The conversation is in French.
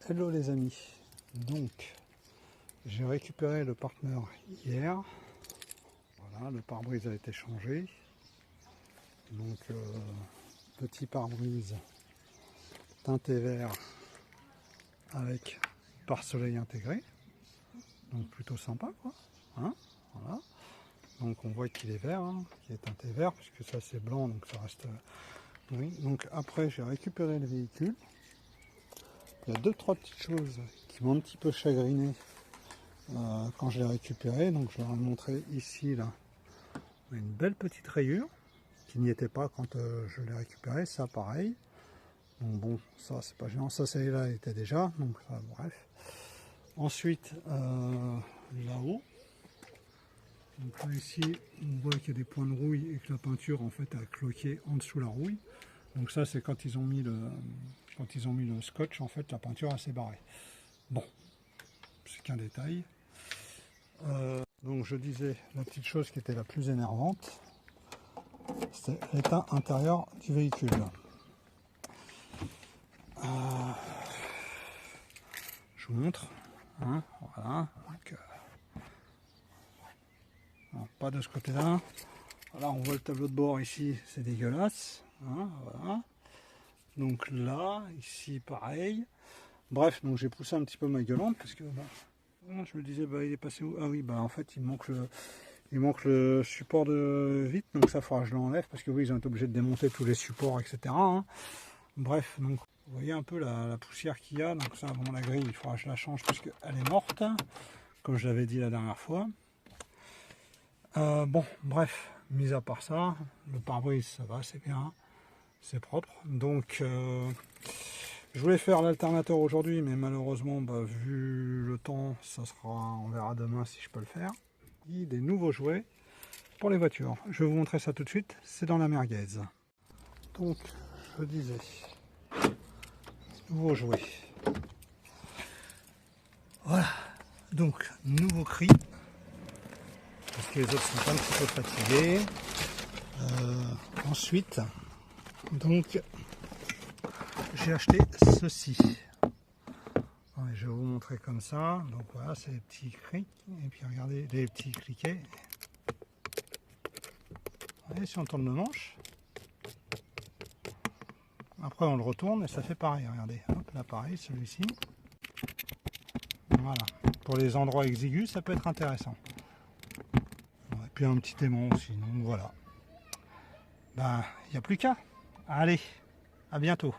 Hello les amis, donc j'ai récupéré le partner hier, voilà, le pare-brise a été changé, donc petit pare-brise teinté vert avec pare-soleil intégré, donc plutôt sympa quoi, hein, voilà. Donc on voit qu'il est vert, hein, qu'il est teinté vert, puisque ça c'est blanc, donc ça reste... Oui. Donc après j'ai récupéré le véhicule. Il y a 2-3 petites choses qui m'ont un petit peu chagriné quand je l'ai récupéré. Donc je leur ai montré ici là une belle petite rayure qui n'y était pas quand je l'ai récupéré. Ça pareil. Donc bon, ça c'est pas gênant. Ça celle-là était déjà. Donc ça, bref. Ensuite là-haut. Donc là ici on voit qu'il y a des points de rouille et que la peinture en fait a cloqué en dessous la rouille. Donc ça c'est quand ils ont mis le scotch, en fait la peinture s'est barrée. Bon, c'est qu'un détail. Donc je disais, la petite chose qui était la plus énervante, c'était l'état intérieur du véhicule. Je vous montre, hein, voilà. Donc, alors, pas de ce côté-là. Là on voit le tableau de bord ici, c'est dégueulasse. Hein, voilà. Donc là, ici pareil. Bref, donc j'ai poussé un petit peu ma gueulante parce que je me disais il est passé où? Ah oui, en fait il manque le support de vitre, donc ça faudra que je l'enlève parce que oui, ils ont été obligés de démonter tous les supports, etc. Hein. Bref, donc vous voyez un peu la poussière qu'il y a, donc ça, bon, la grille, il faudra que je la change parce qu'elle est morte, comme je l'avais dit la dernière fois. Bon, bref, mis à part ça, le pare-brise ça va, c'est bien, c'est propre. Donc je voulais faire l'alternateur aujourd'hui, mais malheureusement, vu le temps, ça sera, on verra demain si je peux le faire. Des nouveaux jouets pour les voitures. Je vais vous montrer ça tout de suite, c'est dans la merguez. Donc, je disais, nouveaux jouets. Voilà, donc, nouveau cri, parce que les autres sont un petit peu fatigués. Ensuite, donc, j'ai acheté ceci. Je vais vous montrer comme ça. Donc voilà, c'est les petits clics. Et puis regardez les petits cliquets. Et si on tourne le manche, après on le retourne et ça fait pareil. Regardez, hop, là pareil, celui-ci. Voilà. Pour les endroits exigus, ça peut être intéressant. Et puis un petit aimant aussi. Donc voilà. Il n'y a plus qu'à. Allez, à bientôt.